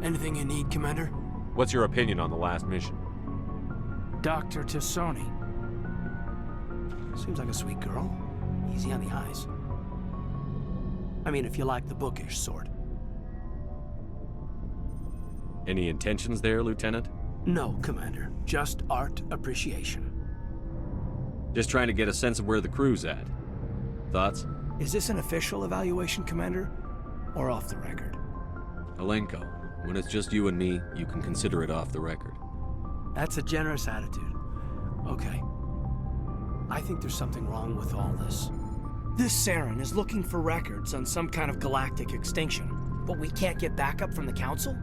Anything you need, Commander? What's your opinion on the last mission? Dr. T'soni. Seems like a sweet girl. Easy on the eyes. I mean, if you like the bookish sort. Any intentions there, Lieutenant? No, Commander. Just art appreciation. Just trying to get a sense of where the crew's at. Thoughts? Is this an official evaluation, Commander? Or off the record? Alenko, when it's just you and me, you can consider it off the record. That's a generous attitude. Okay. I think there's something wrong with all this. This Saren is looking for records on some kind of galactic extinction, but we can't get backup from the Council?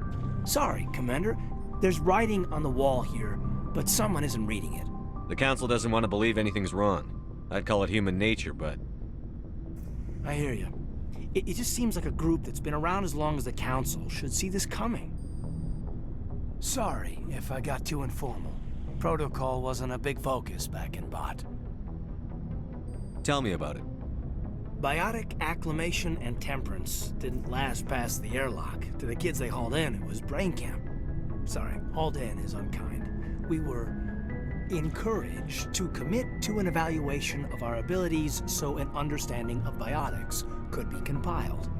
Sorry, Commander. There's writing on the wall here, but someone isn't reading it. The Council doesn't want to believe anything's wrong. I'd call it human nature, but... I hear you. It just seems like a group that's been around as long as the Council should see this coming. Sorry if I got too informal. Protocol wasn't a big focus back in Bot. Tell me about it. Biotic acclimation and temperance didn't last past the airlock. To the kids they hauled in, it was brain camp. Sorry, hauled in is unkind. We were encouraged to commit to an evaluation of our abilities so an understanding of biotics could be compiled.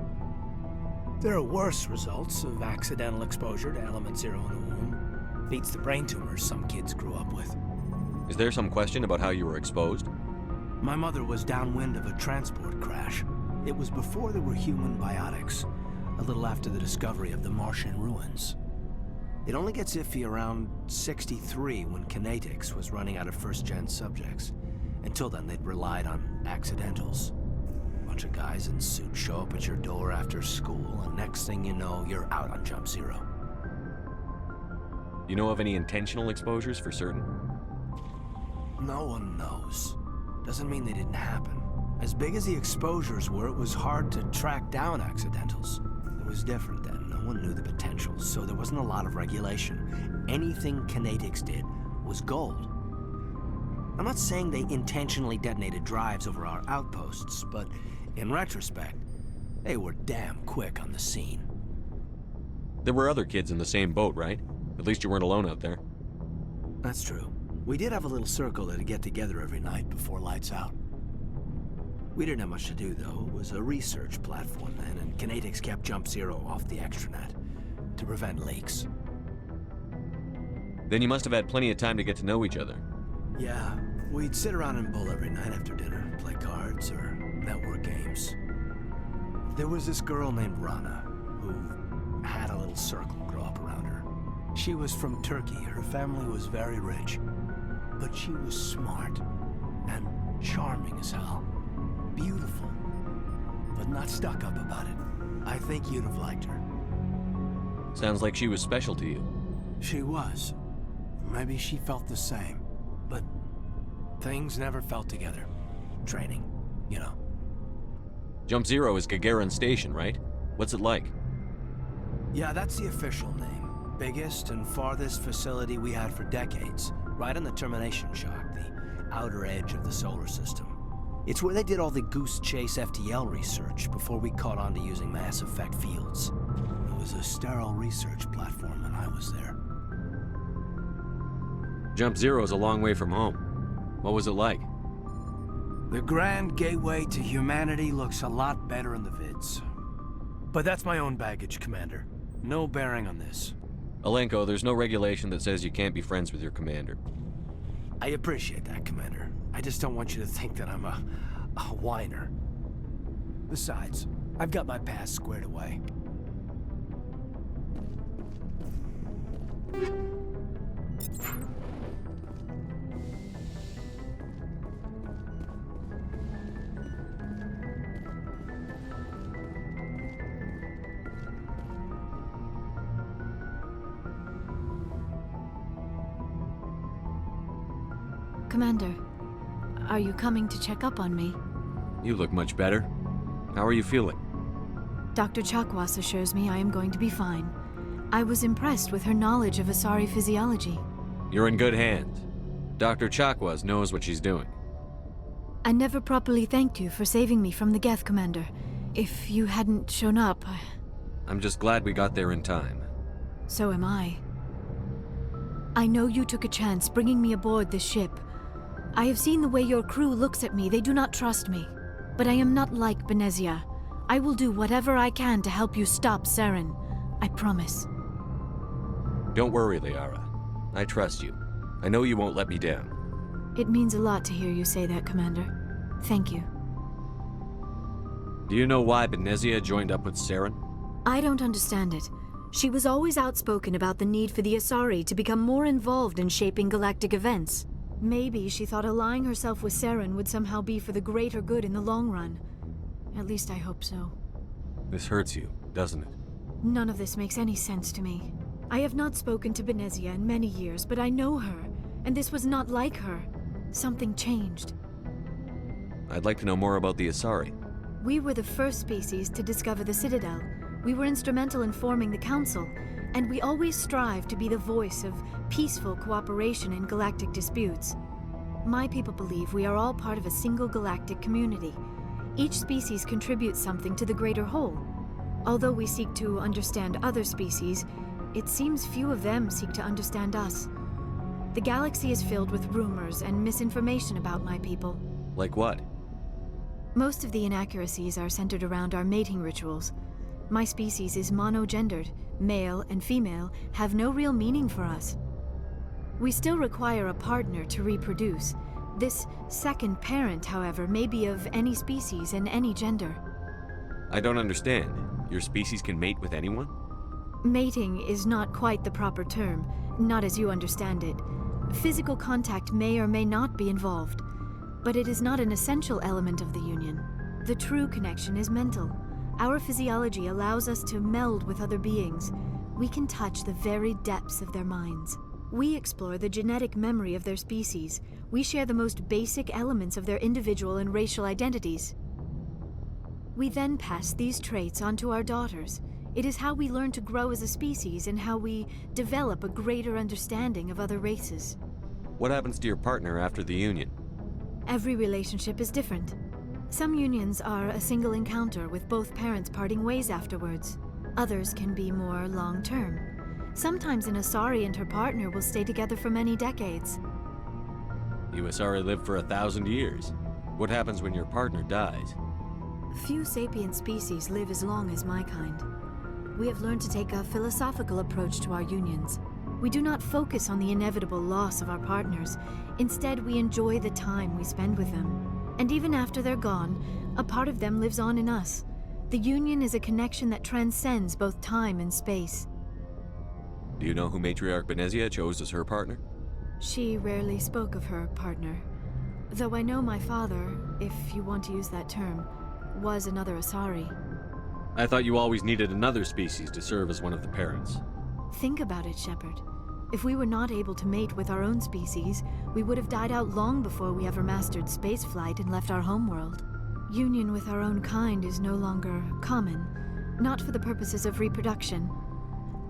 There are worse results of accidental exposure to element zero in the womb. Beats the brain tumors some kids grew up with. Is there some question about how you were exposed? My mother was downwind of a transport crash. It was before there were human biotics, a little after the discovery of the Martian ruins. It only gets iffy around 63 when Kinetics was running out of first-gen subjects. Until then, they'd relied on accidentals. Bunch of guys in suits show up at your door after school, and next thing you know, you're out on Jump Zero. You know of any intentional exposures for certain? No one knows. Doesn't mean they didn't happen. As big as the exposures were, it was hard to track down accidentals. It was different then. No one knew the potential, so there wasn't a lot of regulation. Anything Kinetics did was gold. I'm not saying they intentionally detonated drives over our outposts, but in retrospect, they were damn quick on the scene. There were other kids in the same boat, right? At least you weren't alone out there. That's true. We did have a little circle that'd get together every night before lights out. We didn't have much to do, though. It was a research platform then, and Kinetics kept Jump Zero off the extranet to prevent leaks. Then you must have had plenty of time to get to know each other. Yeah, we'd sit around and bull every night after dinner, play cards or network games. There was this girl named Rana, who had a little circle grow up around her. She was from Turkey. Her family was very rich. But she was smart and charming as hell. Beautiful, but not stuck up about it. I think you'd have liked her. Sounds like she was special to you. She was. Maybe she felt the same. But things never felt together. Training, you know. Jump Zero is Gagarin Station, right? What's it like? Yeah, that's the official name. Biggest and farthest facility we had for decades. Right on the termination shock, the outer edge of the solar system. It's where they did all the Goose Chase FTL research before we caught on to using mass effect fields. It was a sterile research platform when I was there. Jump Zero is a long way from home. What was it like? The grand gateway to humanity looks a lot better in the vids. But that's my own baggage, Commander. No bearing on this. Alenko, there's no regulation that says you can't be friends with your commander. I appreciate that, Commander. I just don't want you to think that I'm a whiner. Besides, I've got my past squared away. Commander, are you coming to check up on me? You look much better. How are you feeling? Dr. Chakwas assures me I am going to be fine. I was impressed with her knowledge of Asari physiology. You're in good hands. Dr. Chakwas knows what she's doing. I never properly thanked you for saving me from the Geth, Commander. If you hadn't shown up, I'm just glad we got there in time. So am I. I know you took a chance bringing me aboard this ship. I have seen the way your crew looks at me. They do not trust me. But I am not like Benezia. I will do whatever I can to help you stop Saren. I promise. Don't worry, Liara. I trust you. I know you won't let me down. It means a lot to hear you say that, Commander. Thank you. Do you know why Benezia joined up with Saren? I don't understand it. She was always outspoken about the need for the Asari to become more involved in shaping galactic events. Maybe she thought allying herself with Saren would somehow be for the greater good in the long run. At least I hope so. This hurts you, doesn't it? None of this makes any sense to me. I have not spoken to Benezia in many years, but I know her, and this was not like her. Something changed. I'd like to know more about the Asari. We were the first species to discover the Citadel. We were instrumental in forming the Council, and we always strive to be the voice of peaceful cooperation in galactic disputes. My people believe we are all part of a single galactic community. Each species contributes something to the greater whole. Although we seek to understand other species, it seems few of them seek to understand us. The galaxy is filled with rumors and misinformation about my people. Like what? Most of the inaccuracies are centered around our mating rituals. My species is monogendered. Male and female have no real meaning for us. We still require a partner to reproduce. This second parent, however, may be of any species and any gender. I don't understand. Your species can mate with anyone? Mating is not quite the proper term, not as you understand it. Physical contact may or may not be involved, but it is not an essential element of the union. The true connection is mental. Our physiology allows us to meld with other beings. We can touch the very depths of their minds. We explore the genetic memory of their species. We share the most basic elements of their individual and racial identities. We then pass these traits on to our daughters. It is how we learn to grow as a species and how we develop a greater understanding of other races. What happens to your partner after the union? Every relationship is different. Some unions are a single encounter with both parents parting ways afterwards. Others can be more long-term. Sometimes an Asari and her partner will stay together for many decades. You Asari live for 1,000 years. What happens when your partner dies? Few sapient species live as long as my kind. We have learned to take a philosophical approach to our unions. We do not focus on the inevitable loss of our partners. Instead, we enjoy the time we spend with them. And even after they're gone, a part of them lives on in us. The union is a connection that transcends both time and space. Do you know who Matriarch Benezia chose as her partner? She rarely spoke of her partner. Though I know my father, if you want to use that term, was another Asari. I thought you always needed another species to serve as one of the parents. Think about it, Shepard. If we were not able to mate with our own species, we would have died out long before we ever mastered spaceflight and left our homeworld. Union with our own kind is no longer common, not for the purposes of reproduction.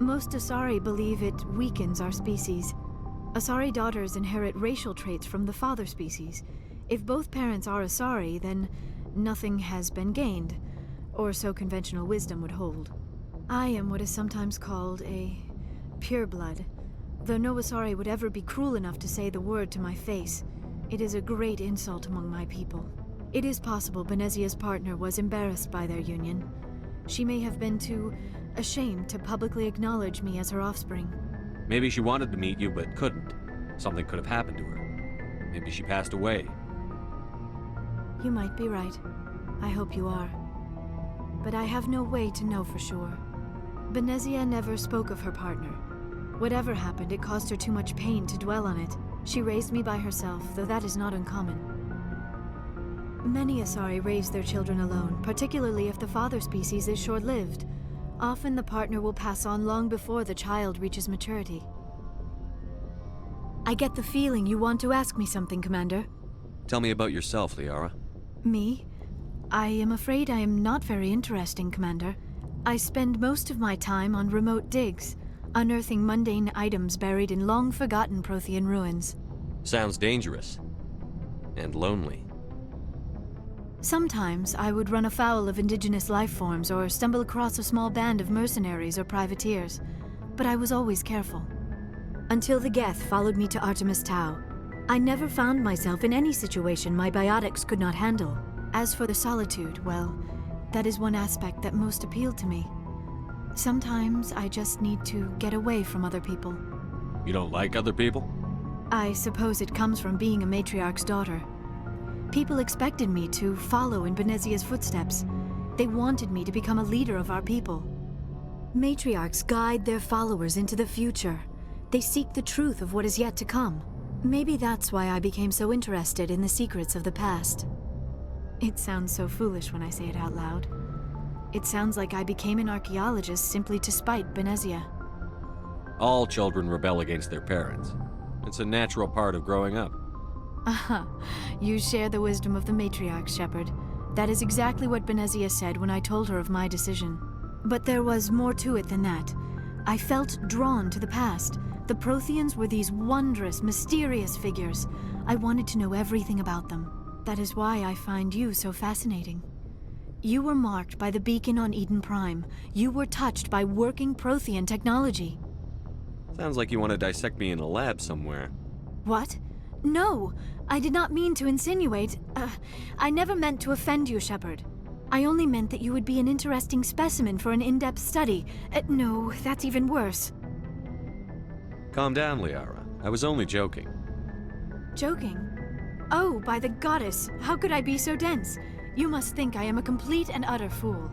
Most Asari believe it weakens our species. Asari daughters inherit racial traits from the father species. If both parents are Asari, then nothing has been gained, or so conventional wisdom would hold. I am what is sometimes called a pureblood. Though no Asari would ever be cruel enough to say the word to my face, it is a great insult among my people. It is possible Benezia's partner was embarrassed by their union. She may have been too ashamed to publicly acknowledge me as her offspring. Maybe she wanted to meet you but couldn't. Something could have happened to her. Maybe she passed away. You might be right. I hope you are. But I have no way to know for sure. Benezia never spoke of her partner. Whatever happened, it caused her too much pain to dwell on it. She raised me by herself, though that is not uncommon. Many Asari raise their children alone, particularly if the father species is short-lived. Often the partner will pass on long before the child reaches maturity. I get the feeling you want to ask me something, Commander. Tell me about yourself, Liara. Me? I am afraid I am not very interesting, Commander. I spend most of my time on remote digs, unearthing mundane items buried in long-forgotten Prothean ruins. Sounds dangerous. And lonely. Sometimes I would run afoul of indigenous life forms or stumble across a small band of mercenaries or privateers. but I was always careful. Until the Geth followed me to Artemis Tau, I never found myself in any situation my biotics could not handle. As for the solitude, well, that is one aspect that most appealed to me. Sometimes I just need to get away from other people. You don't like other people? I suppose it comes from being a matriarch's daughter. People expected me to follow in Benezia's footsteps. They wanted me to become a leader of our people. Matriarchs guide their followers into the future. They seek the truth of what is yet to come. Maybe that's why I became so interested in the secrets of the past. It sounds so foolish when I say it out loud. It sounds like I became an archaeologist simply to spite Benezia. All children rebel against their parents. It's a natural part of growing up. Aha, you share the wisdom of the matriarch, Shepard. That is exactly what Benezia said when I told her of my decision. But there was more to it than that. I felt drawn to the past. The Protheans were these wondrous, mysterious figures. I wanted to know everything about them. That is why I find you so fascinating. You were marked by the beacon on Eden Prime. You were touched by working Prothean technology. Sounds like you want to dissect me in a lab somewhere. What? No, I did not mean to insinuate. I never meant to offend you, Shepard. I only meant that you would be an interesting specimen for an in-depth study. No, that's even worse. Calm down, Liara. I was only joking. Joking? Oh, by the goddess, how could I be so dense? You must think I am a complete and utter fool.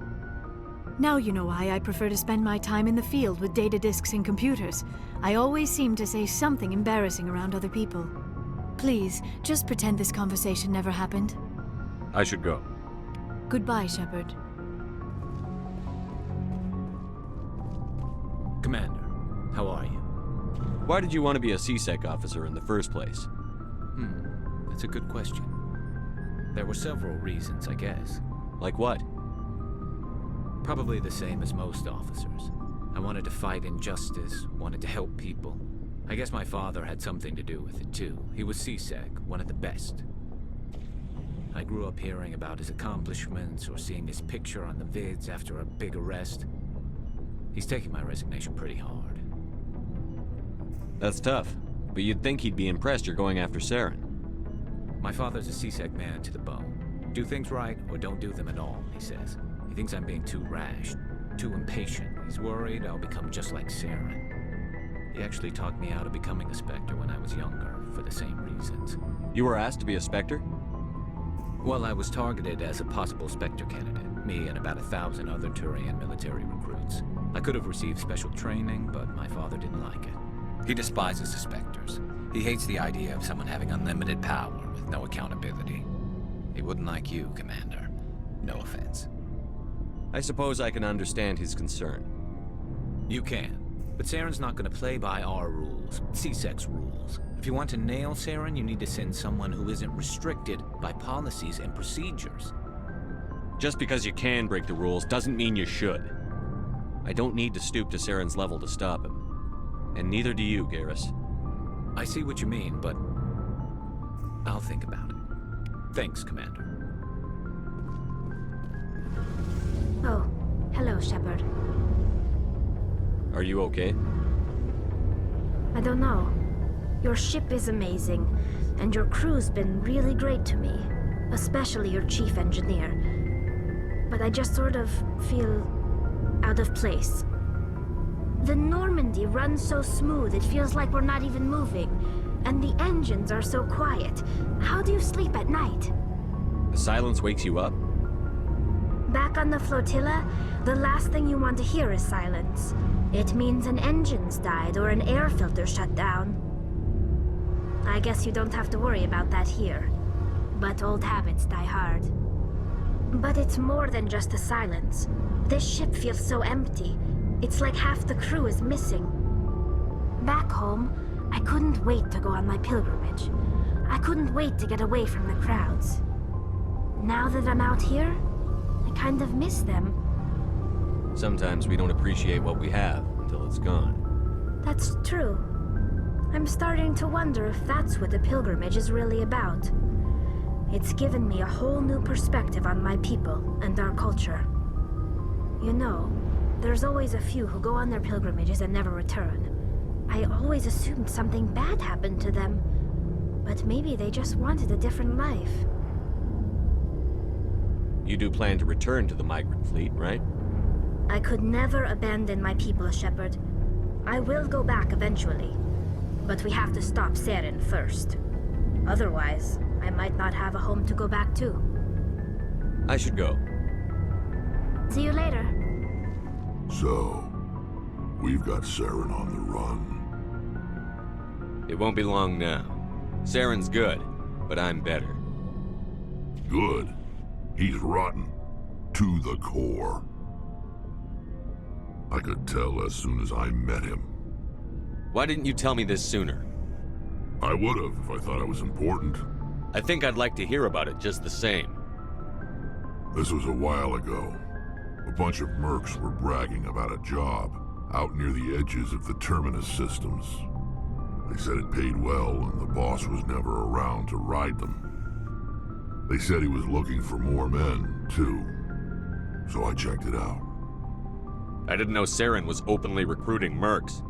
Now you know why I prefer to spend my time in the field with data disks and computers. I always seem to say something embarrassing around other people. Please, just pretend this conversation never happened. I should go. Goodbye, Shepard. Commander, how are you? Why did you want to be a CSEC officer in the first place? That's a good question. There were several reasons, I guess. Like what? Probably the same as most officers. I wanted to fight injustice, wanted to help people. I guess my father had something to do with it too. He was CSEC, one of the best. I grew up hearing about his accomplishments or seeing his picture on the vids after a big arrest. He's taking my resignation pretty hard. That's tough, but you'd think he'd be impressed you're going after Saren. My father's a CSEC man to the bone. Do things right or don't do them at all, he says. He thinks I'm being too rash, too impatient. He's worried I'll become just like Saren. He actually talked me out of becoming a Spectre when I was younger, for the same reasons. You were asked to be a Spectre? Well, I was targeted as a possible Spectre candidate, me and about 1,000 other Turian military recruits. I could have received special training, but my father didn't like it. He despises the Spectres. He hates the idea of someone having unlimited power with no accountability. He wouldn't like you, Commander. No offense. I suppose I can understand his concern. You can. But Saren's not going to play by our rules, CSEC's rules. If you want to nail Saren, you need to send someone who isn't restricted by policies and procedures. Just because you can break the rules doesn't mean you should. I don't need to stoop to Saren's level to stop him. And neither do you, Garrus. I see what you mean, but I'll think about it. Thanks, Commander. Oh, hello, Shepard. Are you okay? I don't know. Your ship is amazing, and your crew's been really great to me, especially your chief engineer. But I just sort of feel out of place. The Normandy runs so smooth it feels like we're not even moving, and the engines are so quiet. How do you sleep at night? The silence wakes you up? Back on the flotilla, the last thing you want to hear is silence. It means an engine's died or an air filter shut down. I guess you don't have to worry about that here. But old habits die hard. But it's more than just the silence. This ship feels so empty. It's like half the crew is missing. Back home, I couldn't wait to go on my pilgrimage. I couldn't wait to get away from the crowds. Now that I'm out here, I kind of miss them. Sometimes we don't appreciate what we have until it's gone. That's true. I'm starting to wonder if that's what the pilgrimage is really about. It's given me a whole new perspective on my people and our culture. You know, There's always a few who go on their pilgrimages and never return. I always assumed something bad happened to them. But maybe they just wanted a different life. You do plan to return to the migrant fleet, right? I could never abandon my people, Shepard. I will go back eventually. But we have to stop Saren first. Otherwise, I might not have a home to go back to. I should go. See you later. So, we've got Saren on the run. It won't be long now. Saren's good, but I'm better. Good. He's rotten. To the core. I could tell as soon as I met him. Why didn't you tell me this sooner? I would've if I thought it was important. I think I'd like to hear about it just the same. This was a while ago. A bunch of mercs were bragging about a job out near the edges of the Terminus systems. They said it paid well and the boss was never around to ride them. They said he was looking for more men, too. So I checked it out. I didn't know Saren was openly recruiting mercs.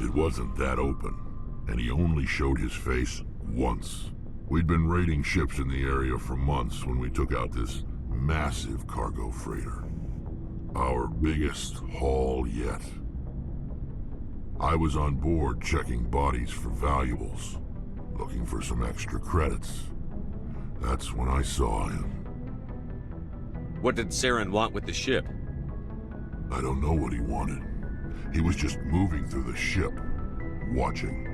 It wasn't that open, and he only showed his face once. We'd been raiding ships in the area for months when we took out this massive cargo freighter. Our biggest haul yet. I was on board checking bodies for valuables, looking for some extra credits. That's when I saw him. What did Saren want with the ship? I don't know what he wanted. He was just moving through the ship, watching.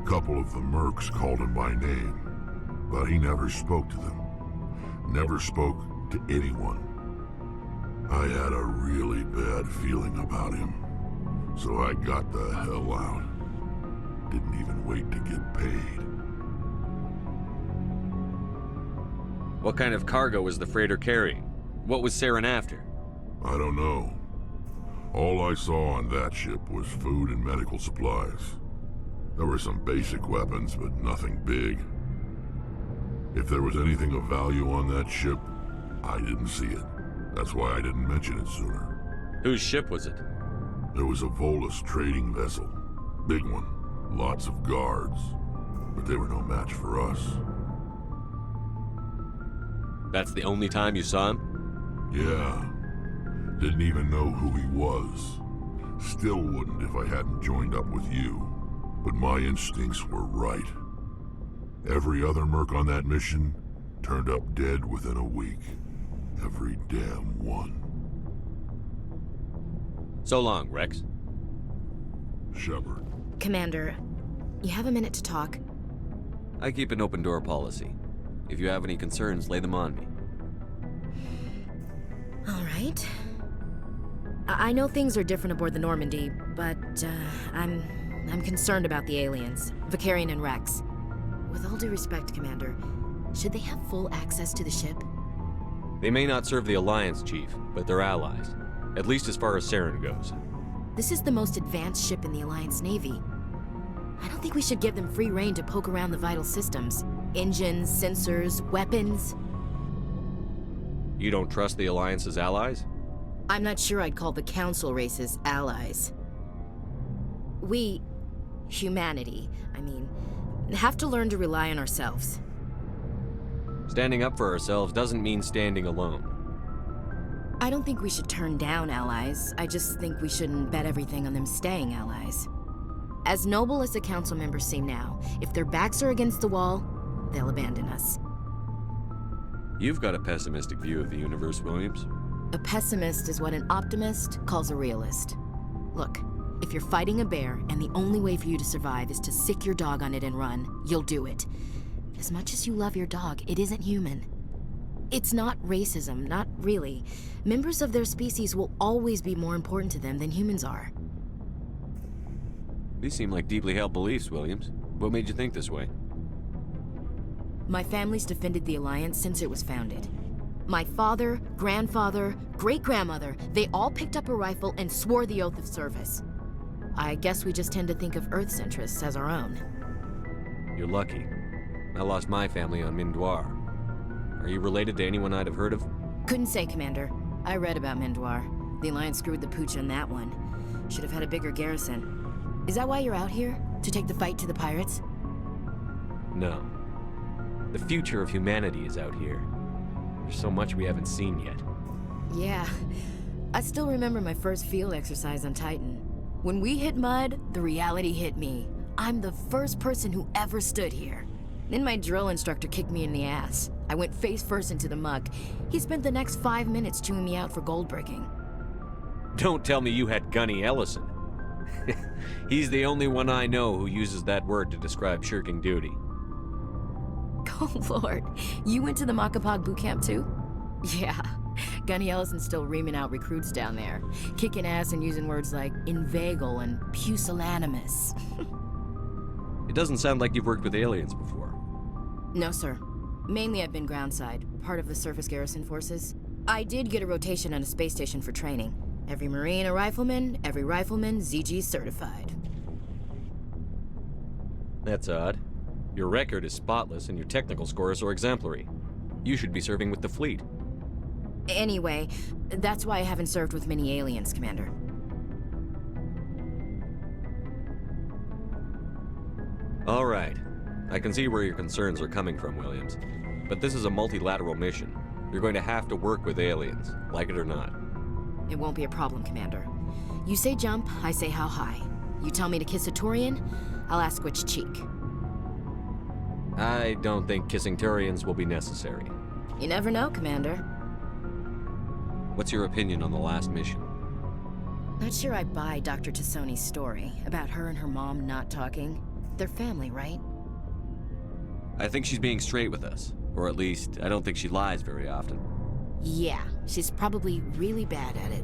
A couple of the mercs called him by name, but he never spoke to them. Never spoke to anyone. I had a really bad feeling about him, so I got the hell out. Didn't even wait to get paid. What kind of cargo was the freighter carrying? What was Saren after? I don't know. All I saw on that ship was food and medical supplies. There were some basic weapons, but nothing big. If there was anything of value on that ship, I didn't see it. That's why I didn't mention it sooner. Whose ship was it? There was a Volus trading vessel. Big one. Lots of guards. But they were no match for us. That's the only time you saw him? Yeah. Didn't even know who he was. Still wouldn't if I hadn't joined up with you. But my instincts were right. Every other merc on that mission turned up dead within a week. Every damn one. So long, Rex. Shepard. Commander, you have a minute to talk? I keep an open door policy. If you have any concerns, lay them on me. All right. I know things are different aboard the Normandy, but I'm concerned about the aliens, Vicarian and Rex. With all due respect, Commander, should they have full access to the ship? They may not serve the Alliance, Chief, but they're allies. At least as far as Saren goes. This is the most advanced ship in the Alliance Navy. I don't think we should give them free rein to poke around the vital systems. Engines, sensors, weapons. You don't trust the Alliance's allies? I'm not sure I'd call the Council races allies. We, humanity, have to learn to rely on ourselves. Standing up for ourselves doesn't mean standing alone. I don't think we should turn down allies. I just think we shouldn't bet everything on them staying allies. As noble as the Council members seem now, if their backs are against the wall, they'll abandon us. You've got a pessimistic view of the universe, Williams. A pessimist is what an optimist calls a realist. Look, if you're fighting a bear and the only way for you to survive is to sick your dog on it and run, you'll do it. As much as you love your dog, it isn't human. It's not racism, not really. Members of their species will always be more important to them than humans are. These seem like deeply held beliefs, Williams. What made you think this way? My family's defended the Alliance since it was founded. My father, grandfather, great-grandmother, they all picked up a rifle and swore the oath of service. I guess we just tend to think of Earth's interests as our own. You're lucky. I lost my family on Mindoir. Are you related to anyone I'd have heard of? Couldn't say, Commander. I read about Mendoir. The Alliance screwed the pooch on that one. Should have had a bigger garrison. Is that why you're out here? To take the fight to the pirates? No. The future of humanity is out here. There's so much we haven't seen yet. Yeah. I still remember my first field exercise on Titan. When we hit mud, the reality hit me. I'm the first person who ever stood here. Then my drill instructor kicked me in the ass. I went face first into the muck. He spent the next 5 minutes chewing me out for gold breaking. Don't tell me you had Gunny Ellison. He's the only one I know who uses that word to describe shirking duty. Oh lord, you went to the Macapog boot camp too? Yeah, Gunny Ellison's still reaming out recruits down there, kicking ass and using words like inveigle and pusillanimous. It doesn't sound like you've worked with aliens before. No sir, mainly I've been groundside, part of the surface garrison forces. I did get a rotation on a space station for training. Every Marine a rifleman, every rifleman ZG certified. That's odd. Your record is spotless and your technical scores are exemplary. You should be serving with the fleet. Anyway, that's why I haven't served with many aliens, Commander. All right. I can see where your concerns are coming from, Williams. But this is a multilateral mission. You're going to have to work with aliens, like it or not. It won't be a problem, Commander. You say jump, I say how high. You tell me to kiss a Turian, I'll ask which cheek. I don't think kissing Turians will be necessary. You never know, Commander. What's your opinion on the last mission? Not sure I buy Dr. T'soni's story about her and her mom not talking. They're family, right? I think she's being straight with us. Or at least, I don't think she lies very often. Yeah, she's probably really bad at it.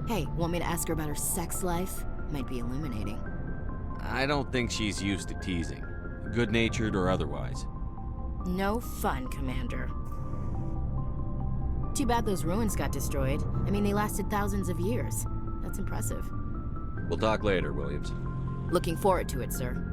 Hey, want me to ask her about her sex life? Might be illuminating. I don't think she's used to teasing. Good-natured or otherwise. No fun, Commander. Too bad those ruins got destroyed. I mean, they lasted thousands of years. That's impressive. We'll talk later, Williams. Looking forward to it, sir.